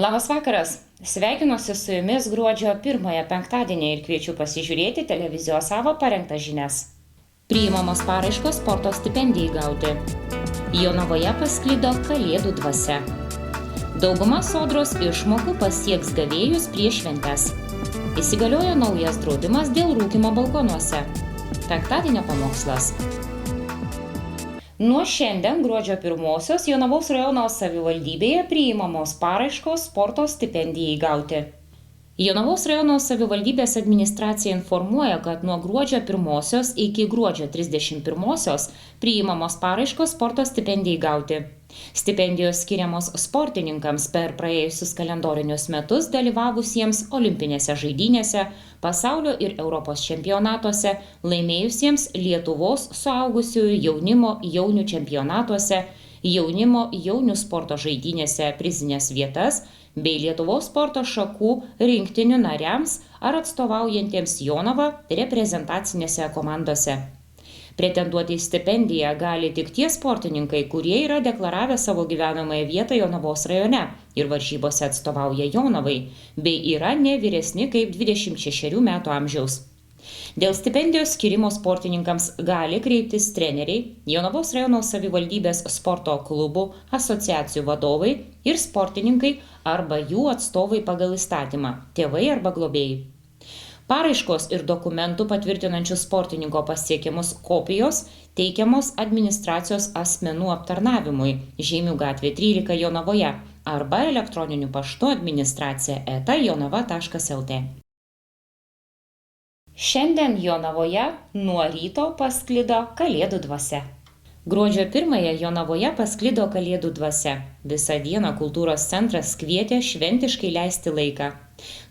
Labas vakaras. Sveikinuosi su jumis gruodžio 1 penktadienį ir kviečiu pasižiūrėti televizijos savo parengtas žinias. Priimamos paraiškos sporto stipendijai gauti. Jonavoje pasklido kalėdų dvasia. Dauguma sodros išmokų pasieks gavėjus prieš šventes. Įsigaliojo naujas draudimas dėl rūkymo balkonuose. Penktadienio pamokslas. Nuo šiandien gruodžio 1 Jonavos rajono savivaldybėje priimamos paraiškos sporto stipendijai gauti. Jonavos rajono savivaldybės administracija informuoja, kad nuo gruodžio 1 iki gruodžio 31 priimamos paraiškos sporto stipendijai gauti. Stipendijos skiriamos sportininkams per praėjusius kalendorinius metus dalyvavusiems olimpinėse žaidynėse, pasaulio ir Europos čempionatuose, laimėjusiems Lietuvos suaugusiųjų jaunimo jaunių čempionatuose, jaunimo jaunių sporto žaidynėse prizinės vietas bei Lietuvos sporto šakų rinktinių nariams ar atstovaujantiems Jonavą reprezentacinėse komandose. Pretenduoti į stipendiją gali tik tie sportininkai, kurie yra deklaravę savo gyvenamąją vietą Jonavos rajone ir varžybose atstovauja Jonavai, bei yra ne vyresni kaip 26 metų amžiaus. Dėl stipendijos skirimo sportininkams gali kreiptis treneriai, Jonavos rajono savivaldybės sporto klubų asociacijų vadovai ir sportininkai arba jų atstovai pagal įstatymą, tėvai arba globėjai. Paraiškos ir dokumentų patvirtinančių sportininko pasiekimus kopijos teikiamos administracijos asmenų aptarnavimui Žeimių gatvė 13 Jonavoje arba elektroniniu paštu administracija@jonava.lt. Šiandien Jonavoje nuo ryto pasklido kalėdų dvasia. Gruodžio 1 Jonavoje pasklido kalėdų dvasia. Visą dieną kultūros centras kvietė šventiškai leisti laiką.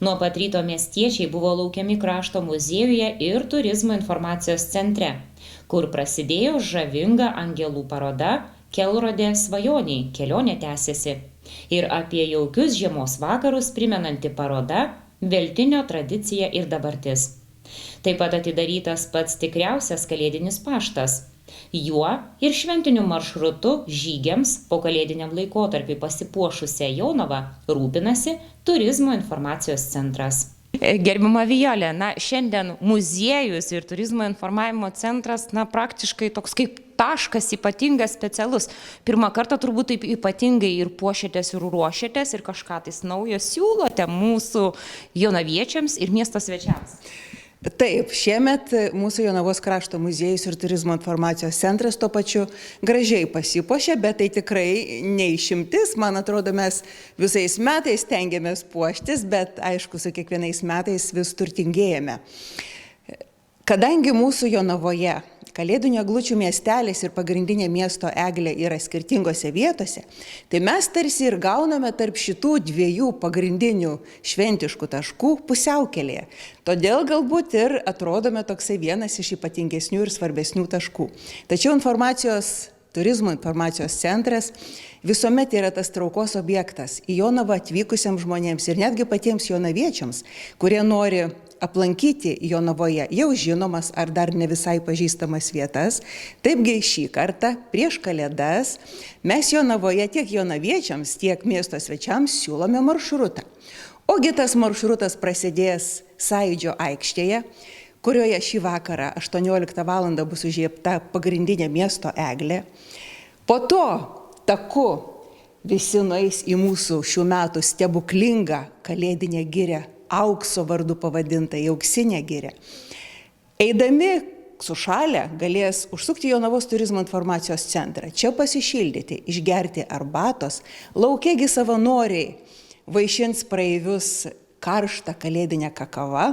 Nuo pat ryto miestiečiai buvo laukiami krašto muziejuje ir turizmo informacijos centre, kur prasidėjo žavinga angelų paroda Kelrodė svajoniai, kelionė tęsiasi. Ir apie jaukius žiemos vakarus primenanti paroda Veltinio tradicija ir dabartis. Taip pat atidarytas pats tikriausias kalėdinis paštas. Juo ir šventiniu maršrutu žygiams po kalėdiniam laikotarpiui pasipuošusią Jonavą rūpinasi turizmo informacijos centras. Gerbiama Vijolė, šiandien muziejus ir turizmo informavimo centras praktiškai toks kaip taškas ypatingas, specialus. Pirmą kartą turbūt taip ypatingai ir puošiatės ir ruošiatės ir kažką tais naujo siūlote mūsų jonaviečiams ir miesto svečiams. Taip, šiemet mūsų Jonavos krašto muziejus ir turizmo informacijos centras tuo pačiu gražiai pasipuošė, bet tai tikrai neišimtis. Man atrodo, mes visais metais stengiamės puoštis, bet aišku, su kiekvienais metais vis turtingėjame. Kadangi mūsų Jonavoje Kalėdinių eglučių miestelis ir pagrindinė miesto eglė yra skirtingose vietose, tai mes tarsi ir gauname tarp šitų dviejų pagrindinių šventiškų taškų pusiaukelėje. Todėl galbūt ir atrodome toksai vienas iš ypatingesnių ir svarbesnių taškų. Tačiau turizmo informacijos centras visuomet yra tas traukos objektas į Jonavą atvykusiems žmonėms ir netgi patiems jonaviečiams, kurie nori aplankyti Jonavoje jau žinomas ar dar ne visai pažįstamas vietas. Taipgi šį kartą prieš Kalėdas mes Jonavoje tiek jonaviečiams, tiek miesto svečiams siūlome maršrutą. Ogi tas maršrutas prasidės Sąjūdžio aikštėje, kurioje šį vakarą 18 val. Bus užžiebta pagrindinė miesto eglė. Po to taku visi nueis į mūsų šių metų stebuklingą kalėdinę girią, aukso vardu pavadinta, auksinė giria. Eidami sušalę galės užsukti Jonavos turizmo informacijos centrą, čia pasišildyti, išgerti arbatos, laukiagi savanoriai vaišins praeivius karštą kalėdinę kakavą.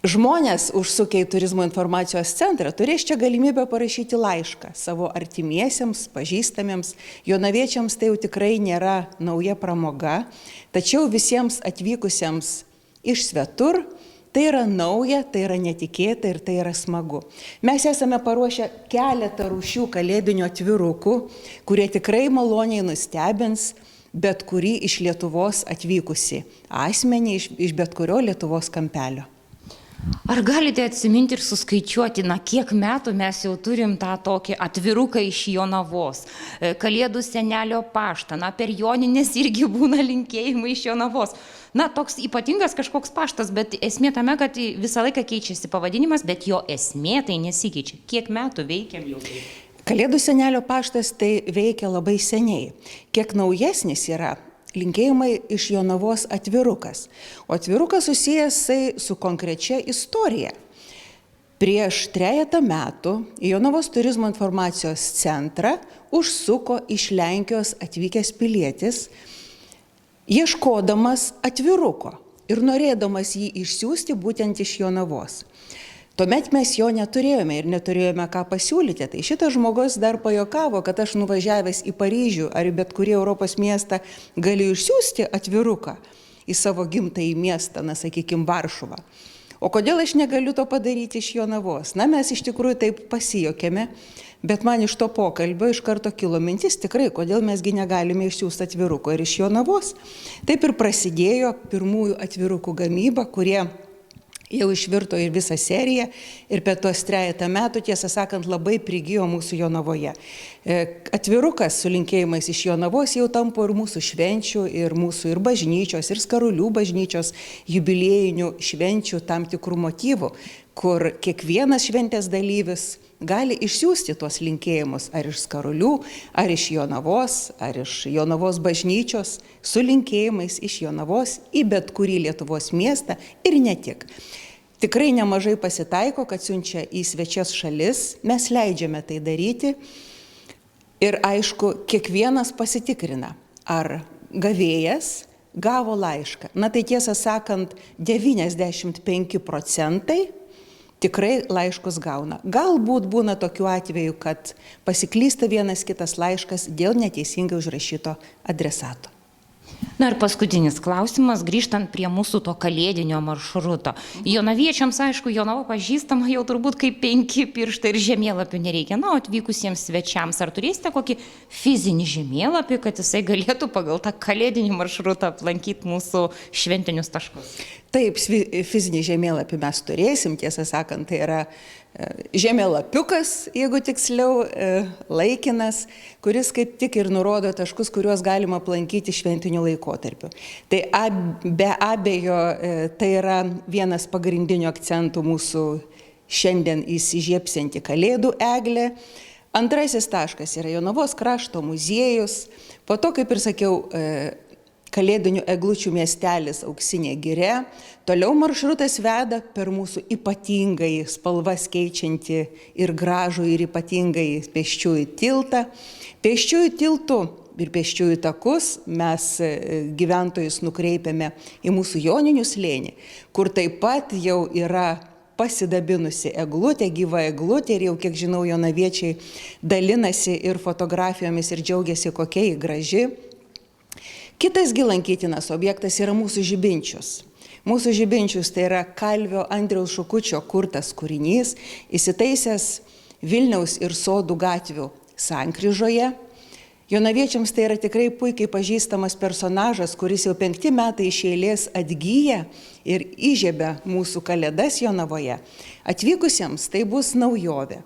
Žmonės užsukę į turizmo informacijos centrą turės čia galimybę parašyti laišką savo artimiesiems, pažįstamiems. Jonaviečiams tai jau tikrai nėra nauja pramoga, tačiau visiems atvykusiems iš svetur tai yra nauja, tai yra netikėta ir tai yra smagu. Mes esame paruošę keletą rūšių kalėdinių atvirukų, kurie tikrai maloniai nustebins bet kurį iš Lietuvos atvykusi asmenį, iš bet kurio Lietuvos kampelio. Ar galite atsiminti ir suskaičiuoti, kiek metų mes jau turim tą tokį atviruką iš Jonavos, Kalėdų senelio paštą, per Joninės irgi būna linkėjimai iš Jonavos. Toks ypatingas kažkoks paštas, bet esmė tame, kad visą laiką keičiasi pavadinimas, bet jo esmė tai nesikeičia. Kiek metų veikiam jau tai? Kalėdų senelio paštas tai veikia labai seniai. Kiek naujesnis yra linkėjimai iš Jonavos atvirukas. O atvirukas susijęs su konkrečia istorija. Prieš 3 metų į Jonavos turizmo informacijos centrą užsuko iš Lenkijos atvykęs pilietis, ieškodamas atviruko ir norėdamas jį išsiųsti būtent iš Jonavos. Tuomet mes jo neturėjome ir neturėjome ką pasiūlyti. Tai šitas žmogus dar pajokavo, kad aš nuvažiavęs į Paryžių ar į bet kurį Europos miestą galiu išsiųsti atviruką į savo gimtąjį miestą, sakykime, Varšuvą. O kodėl aš negaliu to padaryti iš Jonavos? Mes iš tikrųjų taip pasijokėme, bet man iš to pokalbio iš karto kilo mintis tikrai, kodėl mesgi negalime išsiųsti atviruko ir iš Jonavos. Taip ir prasidėjo pirmųjų atvirukų gamyba, kurie jau išvirto ir visą seriją ir per tuos 3 metų, tiesą sakant, labai prigijo mūsų Jonavoje. Atvirukas su linkėjimais iš Jonavos jau tampo ir mūsų švenčių, ir mūsų ir bažnyčios, ir Skarulių bažnyčios jubiliejinių švenčių tam tikrų motyvų, kur kiekvienas šventės dalyvis gali išsiųsti tuos linkėjimus ar iš Skarulių, ar iš Jonavos, ar iš Jonavos bažnyčios, su linkėjimais iš Jonavos į bet kurį Lietuvos miestą ir ne tik. Tikrai nemažai pasitaiko, kad siunčia į svečias šalis, mes leidžiame tai daryti ir aišku, kiekvienas pasitikrina, ar gavėjas gavo laišką. Tai tiesą sakant, 95% tikrai laiškus gauna. Galbūt būna tokių atvejų, kad pasiklysta vienas kitas laiškas dėl neteisingai užrašyto adresato. Ir paskutinis klausimas, grįžtant prie mūsų to kalėdinio maršruto. Jonaviečiams, aišku, Jonava pažįstama jau turbūt kaip 5 pirštai ir žemėlapių nereikia. Atvykusiems svečiams, ar turėsite kokį fizinį žemėlapį, kad jisai galėtų pagal tą kalėdinį maršrutą aplankyti mūsų šventinius taškus? Taip, fizinį žemėlapį mes turėsim, tiesą sakant, tai yra žemėlapiukas, jeigu tiksliau, laikinas, kuris kaip tik ir nurodo taškus, kuriuos galima aplankyti šventiniu laikotarpiu. Tai be abejo, tai yra vienas pagrindinių akcentų mūsų šiandien įsižiebsianti Kalėdų eglė. Antrasis taškas yra Jonavos krašto muziejus. Po to, kaip ir sakiau, Kalėdinių eglučių miestelis Auksinė giria. Toliau maršrutas veda per mūsų ypatingai spalvas keičiantį ir gražų ir ypatingai pėsčiųjų tiltą. Pėsčiųjų tiltų ir pėsčiųjų takus mes gyventojus nukreipiame į mūsų Joninių slėnį, kur taip pat jau yra pasidabinusi eglutė, gyva eglutė ir jau, kiek žinau, jonaviečiai dalinasi ir fotografijomis ir džiaugiasi, kokia ji graži. Kitas lankytinas objektas yra mūsų žibinčius. Mūsų žibinčius tai yra Kalvio Andriaus Šukučio kurtas kūrinys, įsitaisęs Vilniaus ir Sodų gatvių sankryžoje. Jonaviečiams tai yra tikrai puikiai pažįstamas personažas, kuris jau 5 metai iš eilės atgyja ir įžiebia mūsų kalėdas Jonavoje. Atvykusiems tai bus naujovė.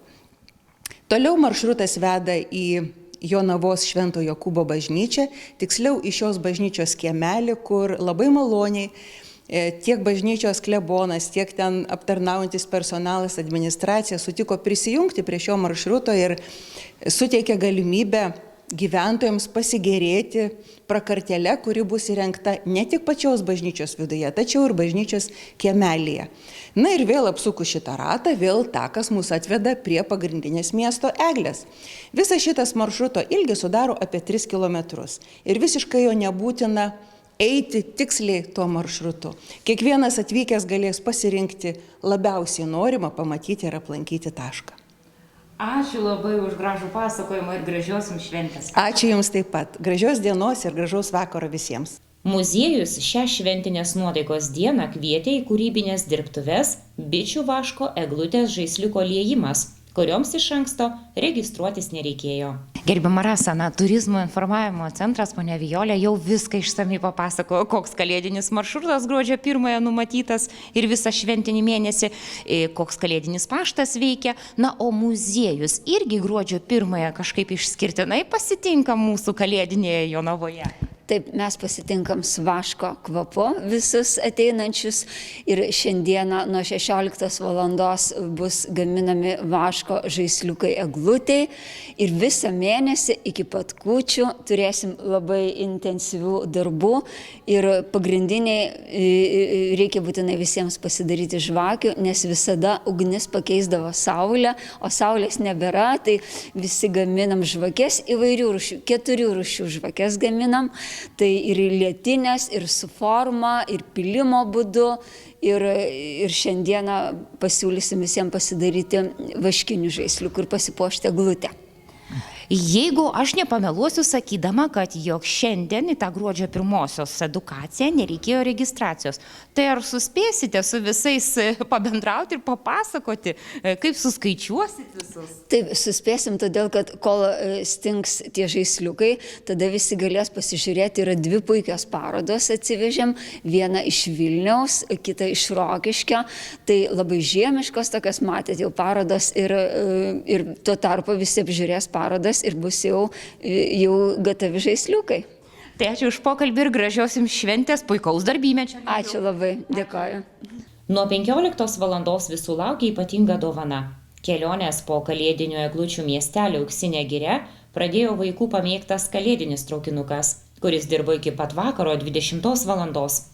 Toliau maršrutas veda į Jonavos Švento Jokūbo bažnyčią, tiksliau į šios bažnyčios kiemelį, kur labai maloniai tiek bažnyčios klebonas, tiek ten aptarnaujantis personalas, administracija sutiko prisijungti prie šio maršruto ir suteikė galimybę gyventojams pasigėrėti prakartėle, kuri bus įrengta ne tik pačios bažnyčios viduje, tačiau ir bažnyčios kiemelyje. Ir vėl apsukus šitą ratą, vėl takas mūsų atveda prie pagrindinės miesto eglės. Visas šitas maršruto ilgis sudaro apie 3 kilometrus ir visiškai jo nebūtina eiti tiksliai tuo maršrutu. Kiekvienas atvykęs galės pasirinkti labiausiai norimą pamatyti ir aplankyti tašką. Ačiū labai už gražų pasakojimą ir gražios jums šventės. Ačiū jums taip pat. Gražios dienos ir gražaus vakaro visiems. Muziejus šią šventinės nuotaikos dieną kvietė į kūrybinės dirbtuves bičių vaško eglutės žaisliuko liejimas, kurioms iš anksto registruotis nereikėjo. Gerbiama Rasa, turizmo informavimo centras, ponia Vijolė, jau viską išsamiai papasakojo, koks kalėdinis maršrutas gruodžio 1 numatytas ir visą šventinį mėnesį, koks kalėdinis paštas veikia. O muziejus irgi gruodžio 1 kažkaip išskirtinai pasitinka mūsų kalėdinėje Jonavoje. Taip, mes pasitinkam su vaško kvapu visus ateinančius ir šiandieną nuo 16 valandos bus gaminami vaško žaisliukai eglutei ir visą mėnesį iki pat kūčių turėsim labai intensyvių darbų ir pagrindiniai reikia būtinai visiems pasidaryti žvakių, nes visada ugnis pakeisdavo saulę, o saulės nebėra, tai visi gaminam žvakės įvairių rūšių, 4 rūšių žvakės gaminam. Tai ir lietinės, ir su forma, ir pilimo būdu. Ir šiandieną pasiūlysim visiems pasidaryti vaškinių žaisliukų ir pasipuošti eglutę. Jeigu aš nepameluosiu sakydama, kad jog šiandien į tą gruodžio 1 edukaciją nereikėjo registracijos, tai ar suspėsite su visais pabendrauti ir papasakoti, kaip suskaičiuosit visus? Taip, suspėsim, todėl kad kol stings tie žaisliukai, tada visi galės pasižiūrėti, yra 2 puikios parodos atsivežėm, vieną iš Vilniaus, kitą iš Rokiškio, tai labai žiemiškos tokios matėt jau parodos ir tuo tarpu visi apžiūrės parodas ir bus jau gatavi žaisliukai. Tai ačiū už pokalbį ir gražios jums šventės, puikaus darbymečio. Ačiū labai, dėkoju. Nuo 15 valandos visų laukia ypatinga dovana. Kelionės po kalėdinių eglučių miestelį Auksinė giria pradėjo vaikų pamėgtas kalėdinis traukinukas, kuris dirbo iki pat vakaro 20 valandos.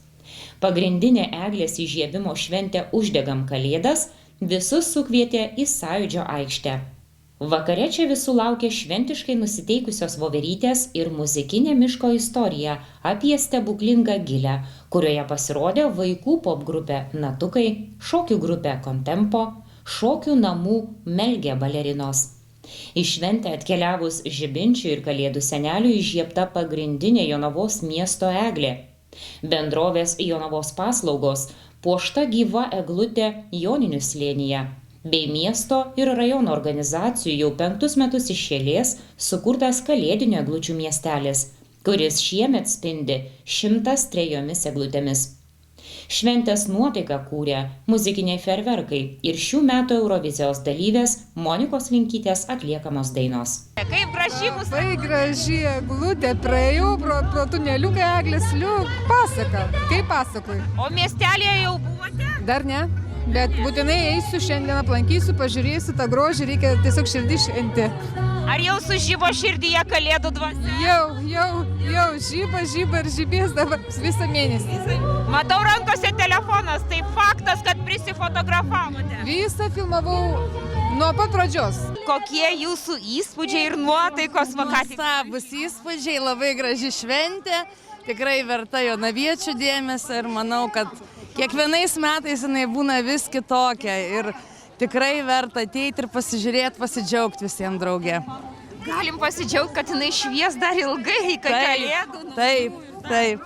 Pagrindinė eglės įžiebimo šventė Uždegam kalėdas visus sukvietė į Sąjūdžio aikštę. Vakare čia visų laukia šventiškai nusiteikusios voverytės ir muzikinė miško istorija apie stebuklingą gilę, kurioje pasirodė vaikų popgrupė Natukai, šokių grupė Kontempo, šokių namų Melgė balerinos. Į šventę atkeliavus žibinčių ir kalėdų senelių įžiebta pagrindinė Jonavos miesto eglė. Bendrovės Jonavos paslaugos puošta gyva eglutė Joninių slėnyje. Bei miesto ir rajono organizacijų jau 5 metus iš eilės sukurtas kalėdinių eglučių miestelis, kuris šiemet spindi 103 eglutėmis. Šventės nuotaiką kūrė muzikiniai fejerverkai ir šių metų Eurovizijos dalyvės Monikos Linkytės atliekamos dainos. Kaip graži mūsų? Labai graži eglutė, praėjau pro tuneliuką eglės, pasaka. Kaip pasakui? O miestelėje jau buvote? Dar ne. Bet būtinai eisiu šiandien, aplankysiu, pažiūrėsiu tą grožį, reikia tiesiog širdį šventi. Ar jau sužybo širdyje kalėdų dvasia? Jau, žyba ir žybės dabar visą mėnesį. Matau rankose telefonas, tai faktas, kad prisifotografavote. Visą filmavau nuo pat pradžios. Kokie jūsų įspūdžiai ir nuotaikos vakar? Nuostabūs įspūdžiai, labai graži šventė, tikrai verta jonaviečių dėmesio ir manau, kad kiekvienais metais jinai būna vis kitokia ir tikrai verta ateiti ir pasižiūrėti, pasidžiaugti visiems draugė. Galim pasidžiaugti, kad jinai švies dar ilgai iki kalėdų. Taip.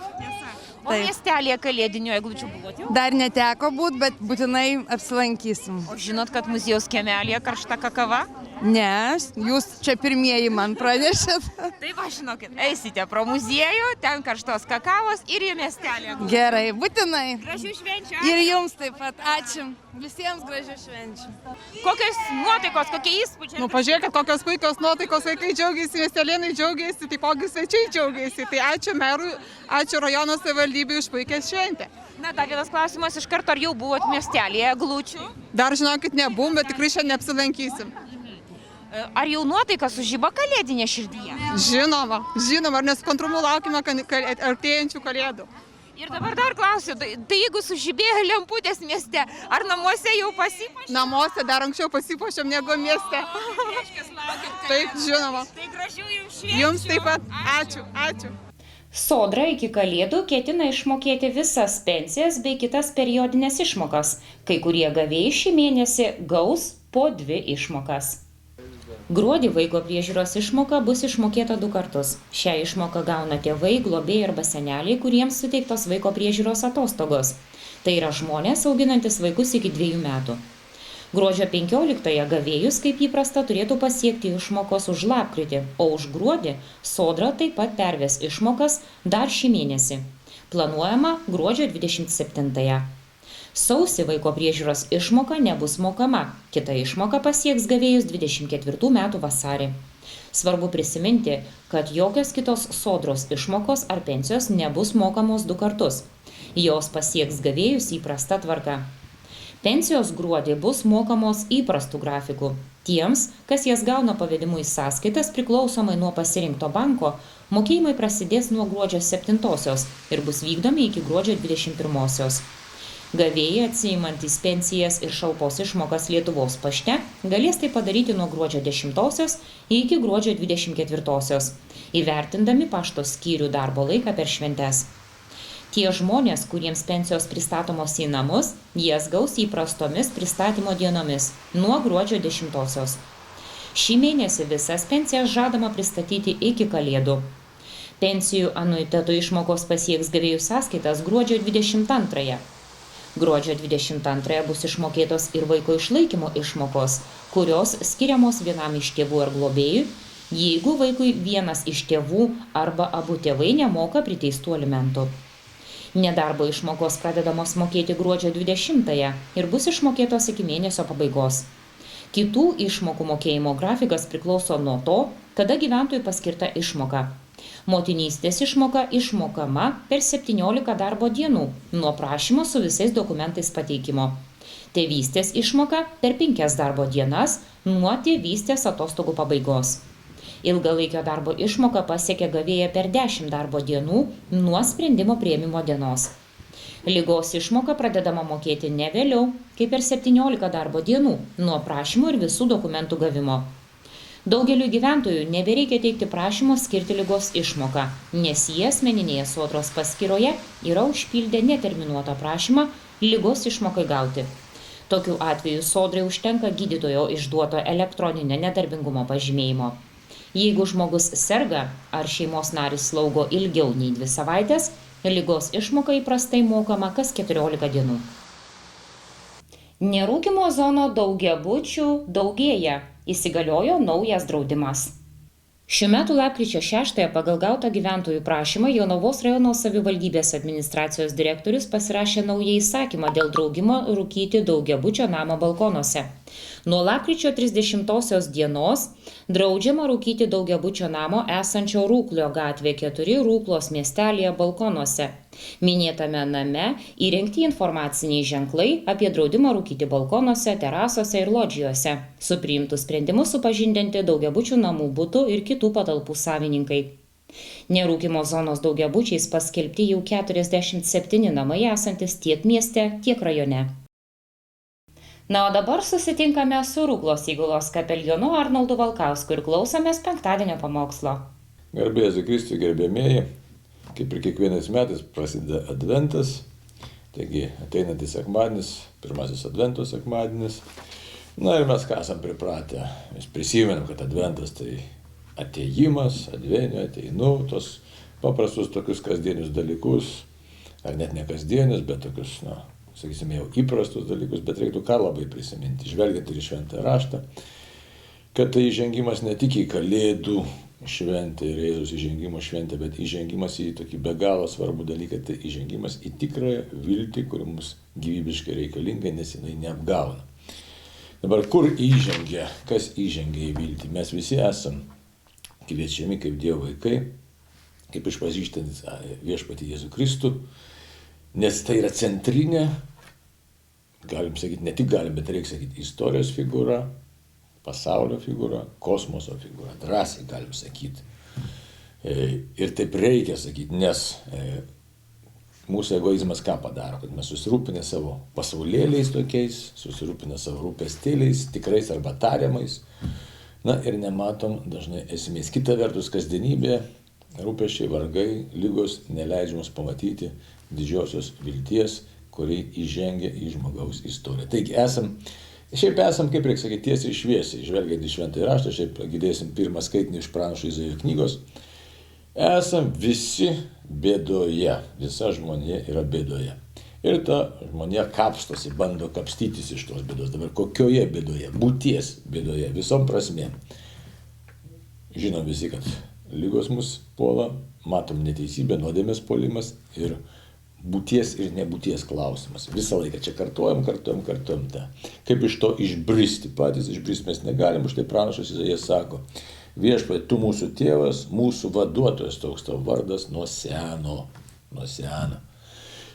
O miestelėje kalėdinių eglučių buvote? Dar neteko būti, bet būtinai apsilankysim. O žinot, kad muziejaus kiemelėje karšta kakava? Ne, jūs čia pirmieji man pranešėt. Taip, žinokit, eisite pro muziejų, ten karštos kakavos ir į miestelį. Gerai, būtinai. Gražių švenčių. Ir jums taip pat, ačiū. Visiems gražių švenčių. Kokios nuotaikos, kokie įspūdžiai? Pažiūrėkit, kokios puikios nuotaikos, vaikai džiaugiasi, miestelėnai džiaugiasi, taipogi svečiai džiaugiasi. Tai ačiū merui, ačiū rajono savivaldybei už puikią šventę. Dar vienas klausimas iš karto, ar jau buvot miestelėje eglučių? Dar žinokit, nebuvom, bet tikrai šiandien apsilankysim. Ar jau nuotaika sužyba kalėdinė širdyje? Žinoma, ar nesukontrumu laukime artėjančių kalėdų. Ir dabar dar klausiu, tai jeigu sužibėjo lemputės mieste, ar namuose jau pasipuošėm? Namuose dar anksčiau pasipuošėm negu mieste. Taip, žinoma. Tai gražių jums švenčių. Jums taip pat. Ačiū. Sodra iki kalėdų ketina išmokėti visas pensijas bei kitas periodinės išmokas. Kai kurie gavėjai šį mėnesį gaus po 2 išmokas. Gruodį vaiko priežiūros išmoka bus išmokėta 2 kartus. Šią išmoką gauna tėvai, globėjai arba seneliai, kuriems suteiktos vaiko priežiūros atostogos. Tai yra žmonės auginantis vaikus iki 2 metų. Gruodžio 15-ąją gavėjus, kaip įprasta, turėtų pasiekti išmokos už lapkritį, o už gruodį Sodra taip pat perves išmokas dar šį mėnesį. Planuojama gruodžio 27-ąją. Sausį vaiko priežiūros išmoka nebus mokama, kita išmoka pasieks gavėjus 24 metų vasarį. Svarbu prisiminti, kad jokios kitos Sodros išmokos ar pensijos nebus mokamos 2 kartus. Jos pasieks gavėjus įprasta tvarka. Pensijos gruodį bus mokamos įprastų grafikų. Tiems, kas jas gauna pavedimu į sąskaitas priklausomai nuo pasirinkto banko, mokėjimai prasidės nuo gruodžio 7-osios ir bus vykdomi iki gruodžio 21-osios. Gavėjai atsiimantys pensijas ir šalpos išmokas Lietuvos pašte galės tai padaryti nuo gruodžio 10-osios iki gruodžio 24-osios, įvertindami pašto skyrių darbo laiką per šventes. Tie žmonės, kuriems pensijos pristatomos į namus, jas gaus įprastomis pristatymo dienomis nuo gruodžio 10-osios. Šį mėnesį visas pensijas žadama pristatyti iki Kalėdų. Pensijų anuitetų išmokos pasieks gavėjų sąskaitas gruodžio 22-ąją. Gruodžio 22-ąją bus išmokėtos ir vaiko išlaikymo išmokos, kurios skiriamos vienam iš tėvų ar globėjų, jeigu vaikui vienas iš tėvų arba abu tėvai nemoka priteistų alimentų. Nedarbo išmokos pradedamos mokėti gruodžio 20-ąją ir bus išmokėtos iki mėnesio pabaigos. Kitų išmokų mokėjimo grafikas priklauso nuo to, kada gyventojui paskirta išmoka. Motinystės išmoka išmokama per 17 darbo dienų nuo prašymo su visais dokumentais pateikimo. Tėvystės išmoka per 5 darbo dienas nuo tėvystės atostogų pabaigos. Ilgalaikio darbo išmoka pasiekia gavėją per 10 darbo dienų nuo sprendimo priėmimo dienos. Ligos išmoka pradedama mokėti ne vėliau, kaip per 17 darbo dienų nuo prašymo ir visų dokumentų gavimo. Daugeliu gyventojų nebereikia teikti prašymo skirti ligos išmoką, nes jie asmeninėje Sodros paskyroje yra užpildę neterminuotą prašymą ligos išmokai gauti. Tokiu atveju Sodrai užtenka gydytojo išduoto elektroninio nedarbingumo pažymėjimo. Jeigu žmogus serga ar šeimos narys slaugo ilgiau nei 2 savaitės, ligos išmoka įprastai mokama kas 14 dienų. Nerūkymo zono daugiabučių daugėja. Įsigaliojo naujas draudimas. Šių metų lapkričio 6-ąją pagal gautą gyventojų prašymą Jonavos rajono savivaldybės administracijos direktorius pasirašė naują įsakymą dėl draudimo rūkyti daugiabučio namo balkonuose. Nuo lapkričio 30-osios dienos draudžiama rūkyti daugiabučio namo esančio Rūklio gatvė 4 Rūklos miestelėje balkonuose. Minėtame name įrengti informaciniai ženklai apie draudimą rūkyti balkonuose, terasose ir lodžijose. Su priimtu sprendimu supažindinti daugiabučių namų butų ir kitų patalpų savininkai. Nerūkymo zonos daugiabučiais paskelbti jau 47 namai esantis tiek mieste, tiek rajone. Na, o dabar susitinkame su Rūklos įgulos kapelionu Arnoldu Valkausku ir klausomės penktadienio pamokslo. Garbė Jėzui Kristui, gerbėmieji, kaip ir kiekvienais metais prasideda Adventas, taigi ateinantis sekmadienis, pirmasis Advento sekmadienis. Na ir mes ką esam pripratę, mes prisimenam, kad Adventas tai atėjimas, advenio, ateinu, tos paprastus tokius kasdienius dalykus, ar net ne kasdienius, bet tokius, sakysime, jau įprastus dalykus, bet reiktų ką labai prisiminti, žvelgiant ir į šventąjį raštą, kad tai įžengimas ne tik į Kalėdų šventę ir Jėzaus įžengimo šventę, bet įžengimas į tokį be galo svarbų dalyką, tai įžengimas į tikrąją viltį, kuri mums gyvybiškai reikalinga, nes jinai neapgauna. Dabar kur įžengia, kas įžengia į viltį? Mes visi esam kviečiami kaip Dievo vaikai, kaip išpažįstantys viešpatį Jėzų Kristų, nes tai yra centrinė, galim sakyti, ne tik galim, bet reikia sakyti, istorijos figūra, pasaulio figūra, kosmoso figūra, drąsiai galim sakyti. Ir taip reikia sakyti, nes mūsų egoizmas ką padaro, kad mes susirūpinę savo pasaulėliais tokiais, susirūpinę savo rūpestėliais, tikrais arba tariamais, na ir nematom dažnai esmės. Kita vertus, kasdienybė, rūpesčiai, vargai, ligos neleidžia mums pamatyti didžiosios vilties, kuri įžengia į žmogaus istoriją. Taigi šiaip esam, kaip reikia sakyti, tiesiai šviesiai, žvelgiant į šventąjį raštą, šiaip girdėsim pirmą skaitinį iš pranašo Izaijo knygos. Esam visi bėdoje, visa žmonija yra bėdoje. Ir ta žmonė kapstosi, bando kapstytis iš tos bėdos. Dabar kokioje bėdoje? Būties bėdoje, visom prasmėm. Žinom visi, kad lygos mus puola, matom neteisybę, nuodėmės puolimas ir būties ir nebūties klausimas. Visą laiką čia kartuojam tą. Kaip iš to išbristi? Patys išbristi mes negalim, už tai pranašas Izaijas sako, viešpatie, tu mūsų tėvas, mūsų vaduotojas, toks tavo vardas nuo seno.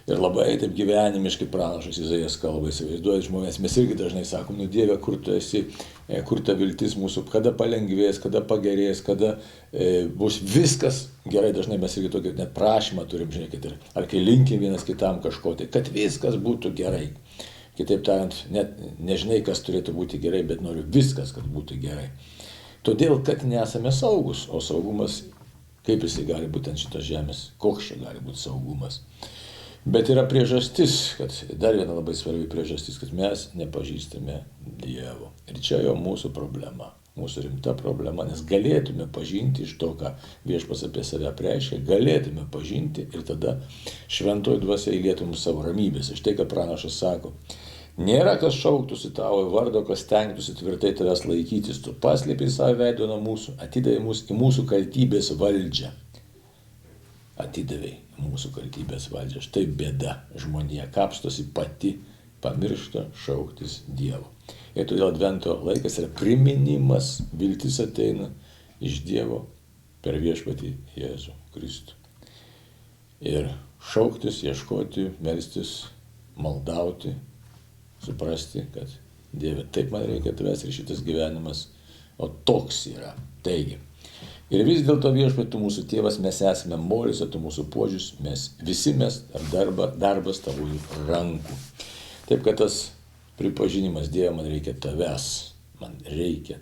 Ir labai taip gyvenimiškai pranašas Izaijas kalba, įsivaizduoja žmonės, mes irgi dažnai sakom, nu Dieve, kur tu esi, kur ta viltis mūsų, kada palengvės, kada pagerės, kada bus viskas gerai, dažnai mes irgi tokį net prašymą turim, žiūrėkit, ar kai linkim vienas kitam kažko, tai kad viskas būtų gerai. Kitaip tariant, net nežinai, kas turėtų būti gerai, bet noriu viskas, kad būtų gerai. Todėl, kad nesame saugus, o saugumas, kaip jisai gali būti ant šitos žemės, koks čia gali būti saugumas. Bet yra priežastis, kad dar viena labai svarbi priežastis, kad mes nepažįstame Dievo. Ir čia jau mūsų problema, mūsų rimta problema, nes galėtume pažinti iš to, ką viešpats apie save reiškia, galėtume pažinti ir tada šventoji dvasia įlietų mums savo ramybės. Štai, ką pranašas sako, nėra kas šauktųsi tavo vardo, kas stengtųsi tvirtai tavęs laikytis, tu paslėpei savo veidą nuo mūsų, atidavei mus į mūsų kaltybės valdžią. Atidavei mūsų kaltybės valdžią. Štai bėda, žmonija kapstosi pati, pamiršta šauktis Dievo. Ir todėl advento laikas yra priminimas, viltis ateina iš Dievo per viešpatį Jėzų Kristų. Ir šauktis, ieškoti, melstis, maldauti, suprasti, kad Dieve, taip man reikia tavęs ir šitas gyvenimas, o toks yra. Taigi, ir vis dėlto viešpatie, tu mūsų tėvas, mes esame molis, o tu mūsų požius, visi mes darbas tavųjų rankų. Taip, kad tas pripažinimas, Dieve, man reikia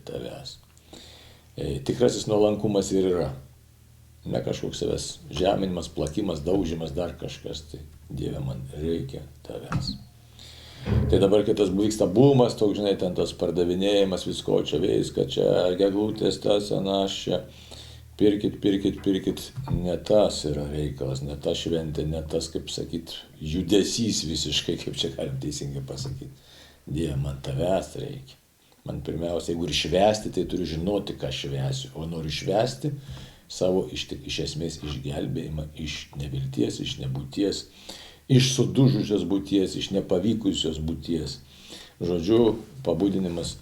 tavęs. Tikrasis nuolankumas ir yra. Ne kažkoks savęs žeminimas, plakimas, daužimas, dar kažkas. Tai Dieve, man reikia tavęs. Tai dabar, kai tas vyksta bumas, toks, žinai, ten tas pardavinėjimas, visko čia viską, čia geglutės, tas, anas, čia. Pirkit, ne tas yra reikalas, ne ta šventė, ne tas, kaip sakyt, judesys visiškai, kaip čia galim teisingai pasakyti. Dieve, man tavęs reikia. Man pirmiausia, jeigu ir švęsti, tai turiu žinoti, ką švęsiu, o noriu švęsti savo iš esmės išgelbėjimą iš nevilties, iš nebūties, iš sudužusios būties, iš nepavykusios būties. Žodžiu, pabudinimas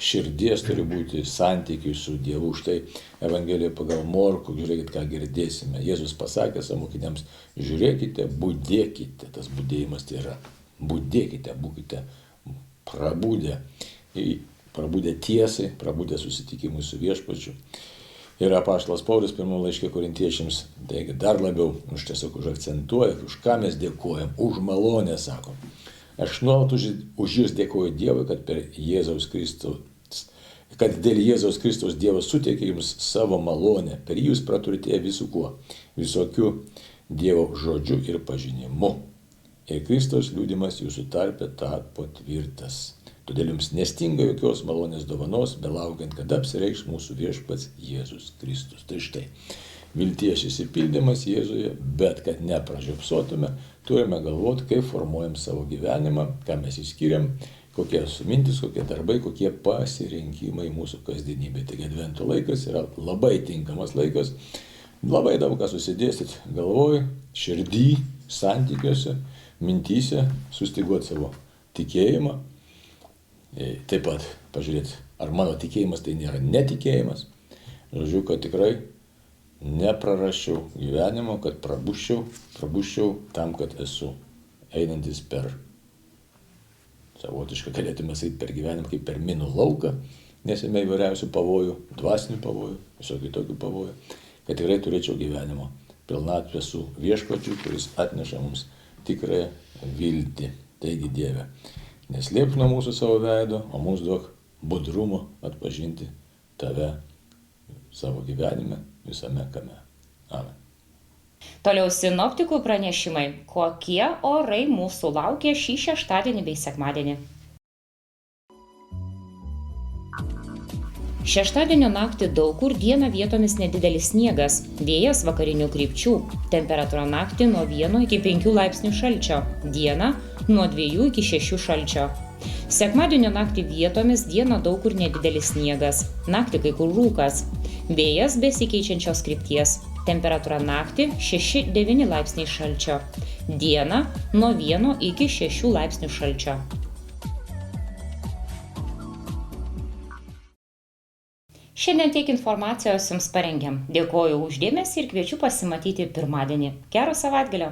širdies turi būti santykiai su Dievu. Štai Evangelija pagal Morkų, žiūrėkit, ką girdėsime. Jėzus pasakė savo mokiniams, žiūrėkite, budėkite. Tas budėjimas tai yra budėkite, būkite prabudę tiesai, prabudę susitikimui su viešpačiu. Ir apaštalas Paulius pirmame laiške Korintiečiams, taigi dar labiau už tiesiog užakcentuoja, už ką mes dėkojam, už malonę, sakom. Aš nuolat už jūs dėkoju Dievui, kad dėl Jėzaus Kristaus Dievas suteikė jums savo malonę, per jūs praturtėję visų kuo, visokių Dievo žodžių ir pažinimu. Ir Kristaus liudimas jūsų tarpe tapo tvirtas. Todėl jums nestinga jokios malonės dovanos, belaukiant, kada apsireikš mūsų viešpats Jėzus Kristus. Tai štai, vilties išsipildymas Jėzuje, bet kad nepražiopsotume, turime galvoti, kaip formuojam savo gyvenimą, ką mes įskiriam, kokie mintis, kokie darbai, kokie pasirinkimai mūsų kasdienybė. Taigi advento laikas yra labai tinkamas laikas, labai daug ką susidėstyti galvoj, širdį, santykiuose, mintyse, sustiguoti savo tikėjimą. Taip pat pažiūrėti, ar mano tikėjimas tai nėra netikėjimas. Žodžiu, kad tikrai neprarasčiau gyvenimo, kad prabuščiau tam, kad esu einantis per savotišką, galėtume sakyti, per gyvenimą kaip per minų lauką, nes jame įvairiausių pavojų, dvasinių pavojų, visokių tokių pavojų, kad tikrai turėčiau gyvenimo pilnatvę su viešpačiu, kuris atneša mums tikrąją viltį. Taigi Dieve, neslėpk nuo mūsų savo veido, o mums duok budrumo atpažinti tave savo gyvenime, visame kame. Amen. Toliau sinoptikų pranešimai, kokie orai mūsų laukia šį šeštadienį bei sekmadienį. Šeštadienio naktį daug kur dieną vietomis nedidelis sniegas, vėjas vakarinių krypčių, temperatūra naktį nuo 1 iki 5 laipsnių šalčio, dieną nuo 2 iki 6 šalčio. Sekmadienio naktį vietomis dieną daug kur nedidelis sniegas, naktį kai kur rūkas, vėjas besikeičiančios krypties, temperatūra naktį 6-9 laipsniai šalčio, dieną nuo 1 iki 6 laipsnių šalčio. Šiandien tiek informacijos jums parengėm. Dėkoju už dėmesį ir kviečiu pasimatyti pirmadienį. Gero savaitgalio!